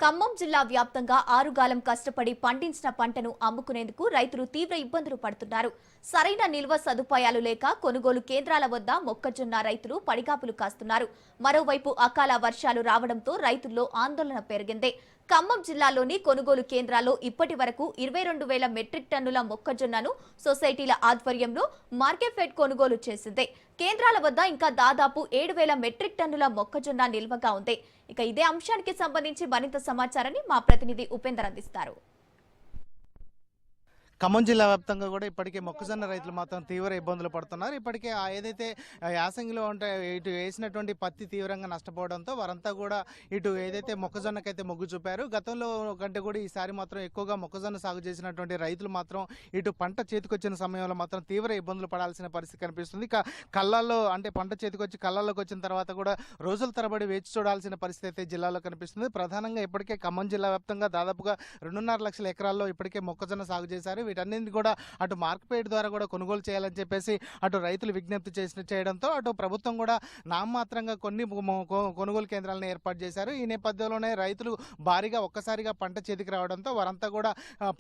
ఖమ్మం జిల్లా వ్యాప్తంగా ఆరుగాలం కష్టపడి పండించిన పంటను అమ్ముకునేందుకు రైతులు తీవ్ర ఇబ్బందులు పడుతున్నారు. సరైన నిల్వ సదుపాయాలు లేక కొనుగోలు కేంద్రాల వద్ద మొక్కజొన్న రైతులు పడిగాపులు కాస్తున్నారు. మరోవైపు అకాల వర్షాలు రావడంతో రైతుల్లో ఆందోళన పెరిగింది. ఖమ్మం జిల్లాలోని కొనుగోలు కేంద్రాల్లో ఇప్పటి వరకు 22,000 మెట్రిక్ టన్నుల మొక్కజొన్నను సొసైటీల ఆధ్వర్యంలో మార్కెట్ఫెడ్ కొనుగోలు చేసింది. కేంద్రాల వద్ద ఇంకా దాదాపు 7,000 మెట్రిక్ టన్నుల మొక్కజొన్న నిల్వగా ఉంది. ఇక ఇదే అంశానికి సంబంధించి మరింత సమాచారాన్ని మా ప్రతినిధి ఉపేందర్ అందిస్తారు. ఖమ్మం జిల్లా వ్యాప్తంగా కూడా ఇప్పటికే మొక్కజొన్న రైతులు మాత్రం తీవ్ర ఇబ్బందులు పడుతున్నారు. ఇప్పటికే ఏదైతే యాసంగిలో ఉంటే ఇటు వేసినటువంటి పత్తి తీవ్రంగా నష్టపోవడంతో వారంతా కూడా ఇటు ఏదైతే మొక్కజొన్నకైతే మొగ్గు చూపారు. గతంలో కంటే కూడా ఈసారి మాత్రం ఎక్కువగా మొక్కజొన్న సాగు చేసినటువంటి రైతులు మాత్రం ఇటు పంట చేతికొచ్చిన సమయంలో మాత్రం తీవ్ర ఇబ్బందులు పడాల్సిన పరిస్థితి కనిపిస్తుంది. కళ్ళల్లో అంటే పంట చేతికొచ్చి కళ్ళల్లోకి వచ్చిన తర్వాత కూడా రోజుల తరబడి వేచి చూడాల్సిన పరిస్థితి అయితే జిల్లాలో కనిపిస్తుంది. ప్రధానంగా ఇప్పటికే ఖమ్మం జిల్లా వ్యాప్తంగా దాదాపుగా 2.5 లక్షల ఎకరాల్లో ఇప్పటికే మొక్కజొన్న సాగు చేశారు. వీటన్నింటినీ కూడా అటు మార్కెట్ ద్వారా కూడా కొనుగోలు చేయాలని చెప్పేసి అటు రైతులు విజ్ఞప్తి చేయడంతో అటు ప్రభుత్వం కూడా నామమాత్రంగా కొన్ని కొనుగోలు కేంద్రాలను ఏర్పాటు చేశారు. ఈ నేపథ్యంలోనే రైతులు భారీగా ఒక్కసారిగా పంట చేతికి రావడంతో వారంతా కూడా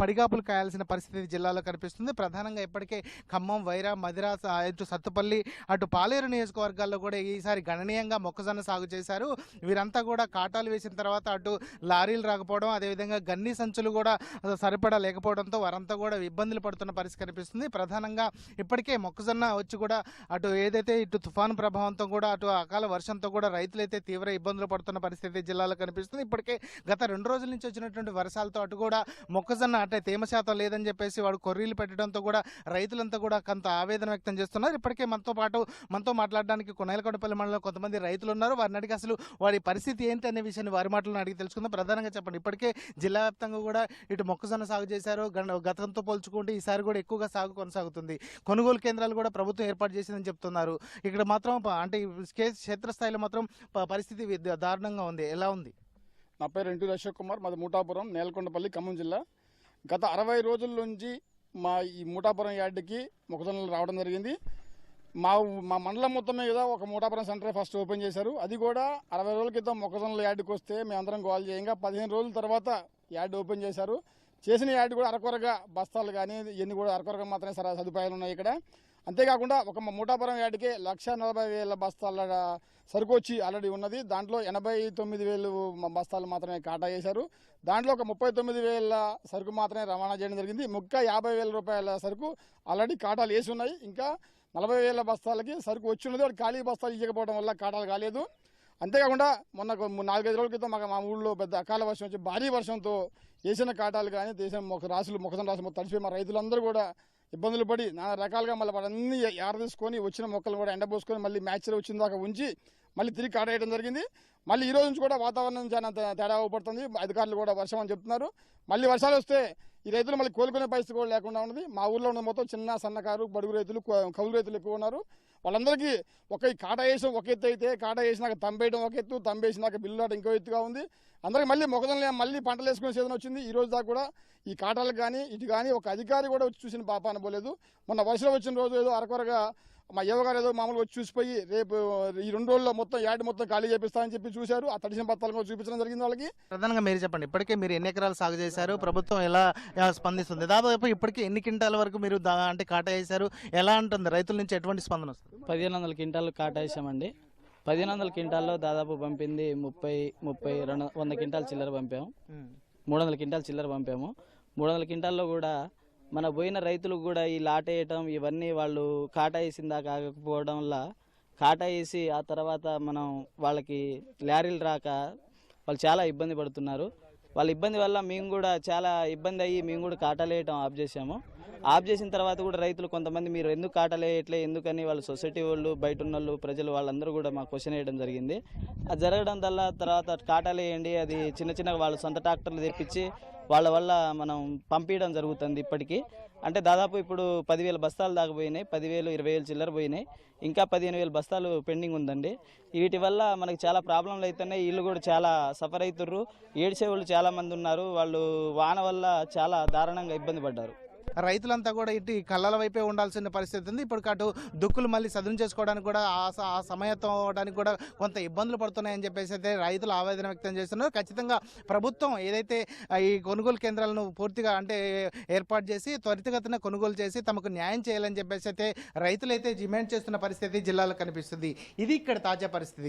పడిగాపులు కాయాల్సిన పరిస్థితి జిల్లాలో కనిపిస్తుంది. ప్రధానంగా ఇప్పటికే ఖమ్మం, వైరా, మదిరా, ఇటు సత్తుపల్లి, అటు పాలేరు నియోజకవర్గాల్లో కూడా ఈసారి గణనీయంగా మొక్కజొన్న సాగు చేశారు. వీరంతా కూడా కాటాలు వేసిన తర్వాత అటు లారీలు రాకపోవడం, అదేవిధంగా గన్ని సంచులు కూడా సరిపడా లేకపోవడంతో వారంతా కూడా ఇబ్బందులు పడుతున్న పరిస్థితి కనిపిస్తుంది. ప్రధానంగా ఇప్పటికే మొక్కజొన్న వచ్చి కూడా అటు ఏదైతే ఇటు తుఫాను ప్రభావంతో కూడా అటు అకాల వర్షంతో కూడా రైతులైతే తీవ్ర ఇబ్బందులు పడుతున్న పరిస్థితి జిల్లాలో కనిపిస్తుంది. ఇప్పటికే గత 2 రోజుల నుంచి వచ్చినటువంటి వర్షాలతో అటు కూడా మొక్కజొన్న అంటే తేమ శాతం లేదని చెప్పేసి వాడు కొర్రీలు పెట్టడంతో కూడా రైతులంతా కూడా కొంత ఆవేదన వ్యక్తం చేస్తున్నారు. ఇప్పటికే మనతో మాట్లాడడానికి కొనేలకొండపల్లి మండలంలో కొంతమంది రైతులు ఉన్నారు. వారిని అడిగి అసలు వారి పరిస్థితి ఏంటి అనే విషయాన్ని వారి మాటలను అడిగి తెలుసుకుందాం. ప్రధానంగా చెప్పండి, ఇప్పటికే జిల్లా వ్యాప్తంగా కూడా ఇటు మొక్కజొన్న సాగు చేశారు. గతంతో పోల్చుకుంటే ఈసారి కూడా ఎక్కువగా సాగు కొనసాగుతుంది. కొనుగోలు కేంద్రాలు కూడా ప్రభుత్వం ఏర్పాటు చేసిందని చెప్తున్నారు. ఇక్కడ మాత్రం అంటే క్షేత్రస్థాయిలో మాత్రం పరిస్థితి దారుణంగా ఉంది. ఎలా ఉంది? నా పేరు ఎన్టీ అశోక్ కుమార్, మాది మూటాపురం, నేలకొండపల్లి, ఖమ్మం జిల్లా. గత 60 రోజుల నుంచి మా ఈ మూటాపురం యార్డుకి మొక్కజొన్నలు రావడం జరిగింది. మా మండలం మొత్తం మీద ఒక మూటాపురం సెంటర్ ఫస్ట్ ఓపెన్ చేశారు. అది కూడా 60 రోజుల క్రితం మొక్కజొన్నల యార్డుకి వస్తే మేమందరం కాల్ చేయంగా 15 రోజుల తర్వాత యార్డు ఓపెన్ చేశారు. చేసిన యార్డు కూడా అరకొరగా బస్తాలు కానీ ఇవన్నీ కూడా అరకొరగా మాత్రమే సదుపాయాలు ఉన్నాయి ఇక్కడ. అంతేకాకుండా ఒక మూటాపురం యార్డుకి 1,40,000 బస్తాల సరుకు వచ్చి ఆల్రెడీ ఉన్నది. దాంట్లో 89,000 బస్తాలు మాత్రమే కాటా చేశారు. దాంట్లో ఒక 39,000 సరుకు మాత్రమే రవాణా చేయడం జరిగింది. 50,000 రూపాయల సరుకు ఆల్రెడీ కాటాలు వేసి ఉన్నాయి. ఇంకా 40,000 బస్తాలకి సరుకు వచ్చి ఉన్నది. వాడు ఖాళీ బస్తాలు ఇవ్వకపోవడం వల్ల కాటాలు కాలేదు. అంతేకాకుండా మొన్న 4-5 రోజుల క్రితం మా ఊళ్ళో పెద్ద అకాల వర్షం వచ్చి భారీ వర్షంతో వేసిన కాటాలు కానీ దేశం మొక్కజొన్న రాసులు మొత్తం తడిచిపోయి మా రైతులందరూ కూడా ఇబ్బందులు పడి నానా రకాలుగా మళ్ళీ వాడన్నీ తీసుకొని వచ్చిన మొక్కలు కూడా ఎండబోసుకొని మళ్ళీ మ్యాచ్లో వచ్చిన దాకా ఉంచి మళ్ళీ తిరిగి కాట వేయడం జరిగింది. మళ్ళీ ఈ రోజు నుంచి కూడా వాతావరణం చాలా తేడా పడుతుంది. అధికారులు కూడా వర్షం అని చెప్తున్నారు. మళ్ళీ వర్షాలు వస్తే ఈ రైతులు మళ్ళీ కోలుకునే పరిస్థితి కూడా లేకుండా ఉన్నది. మా ఊర్లో ఉన్న మొత్తం చిన్న సన్నకారు, బడుగు రైతులు, కౌలు రైతులు ఎక్కువ ఉన్నారు. వాళ్ళందరికీ ఈ కాటా వేసిన ఒక ఎత్తు అయితే కాటా వేసినాక తంబేయడం ఒక ఎత్తు, తంబేసినాక బిల్లు ఇంకో ఎత్తుగా ఉంది. అందరికి మళ్ళీ మొక్కజొన్న మళ్ళీ పంటలు వేసుకునే సీజన్ వచ్చింది. ఈ రోజు దాకా కూడా ఈ కాటాలకు కానీ ఇటు కానీ ఒక అధికారి కూడా వచ్చి చూసిన పాప అనుకోలేదు. మొన్న వర్షం వచ్చిన రోజు ఏదో అరకొరగా మా యువగారు ఏదో మామూలుగా వచ్చి చూసిపోయి రేపు ఈ 2 రోజుల్లో మొత్తం యార్డు మొత్తం ఖాళీ చేపిస్తామని చెప్పి చూశారు. ఆ తడిసిన పత్రాలు కూడా చూపించడం జరిగింది వాళ్ళకి. ప్రధానంగా మీరు చెప్పండి, ఇప్పటికే మీరు ఎన్ని ఎకరాలు సాగు చేశారు? ప్రభుత్వం ఎలా స్పందిస్తుంది? దాదాపు ఇప్పటికే ఎన్ని క్వింటాల వరకు మీరు అంటే కాటా వేశారు? ఎలా ఉంటుంది? రైతుల నుంచి ఎటువంటి స్పందన వస్తుంది? 1,500 క్వింటాలు కాటా వేసామండి. 1,500 క్వింటాల్లో దాదాపు పంపింది 100 క్వింటాలు చిల్లర పంపాము. 300 క్వింటాలు చిల్లర పంపాము. 300 క్వింటాల్లో కూడా మన పోయిన రైతులకు కూడా ఈ లాట వేయటం ఇవన్నీ వాళ్ళు కాటా వేసిందా కాకపోవడం వల్ల కాటా వేసి ఆ తర్వాత మనం వాళ్ళకి లారీలు రాక వాళ్ళు చాలా ఇబ్బంది పడుతున్నారు. వాళ్ళ ఇబ్బంది వల్ల మేము కూడా చాలా ఇబ్బంది అయ్యి మేము కూడా కాటాలు వేయటం ఆఫ్ చేసాము. ఆఫ్ చేసిన తర్వాత కూడా రైతులు కొంతమంది మీరు ఎందుకు కాటాలు వేయట్లే ఎందుకని వాళ్ళు సొసైటీ వాళ్ళు, బయట ఉన్న వాళ్ళు, ప్రజలు వాళ్ళందరూ కూడా మాకు క్వశ్చన్ వేయడం జరిగింది. అది జరగడం వల్ల తర్వాత కాటాలు వేయండి, అది చిన్న వాళ్ళు సొంత ట్రాక్టర్లు తెప్పించి వాళ్ళ వల్ల మనం పంపించడం జరుగుతుంది. ఇప్పటికీ అంటే దాదాపు ఇప్పుడు 10,000 బస్తాలు దాకా పోయినాయి. 10,000, 20,000 చిల్లర పోయినాయి. ఇంకా 15,000 బస్తాలు పెండింగ్ ఉందండి. వీటి వల్ల మనకి చాలా ప్రాబ్లంలు అవుతున్నాయి. వీళ్ళు కూడా చాలా సఫర్ అవుతుర్రు. ఏడ్చే వాళ్ళు చాలా మంది ఉన్నారు. వాళ్ళు వాన వల్ల చాలా దారుణంగా ఇబ్బంది పడ్డారు. రైతులంతా కూడా ఇటు ఈ కళ్ళల వైపే ఉండాల్సిన పరిస్థితి ఉంది. ఇప్పుడు అటు దుక్కులు మళ్ళీ సదును చేసుకోవడానికి కూడా ఆ సమయత్వం అవడానికి కూడా కొంత ఇబ్బందులు పడుతున్నాయని చెప్పేసి అయితే రైతులు ఆవేదన వ్యక్తం చేస్తున్నారు. ఖచ్చితంగా ప్రభుత్వం ఏదైతే ఈ కొనుగోలు కేంద్రాలను పూర్తిగా అంటే ఏర్పాటు చేసి త్వరితగతిన కొనుగోలు చేసి తమకు న్యాయం చేయాలని చెప్పేసి అయితే రైతులైతే డిమాండ్ చేస్తున్న పరిస్థితి జిల్లాలో కనిపిస్తుంది. ఇది ఇక్కడ తాజా పరిస్థితి.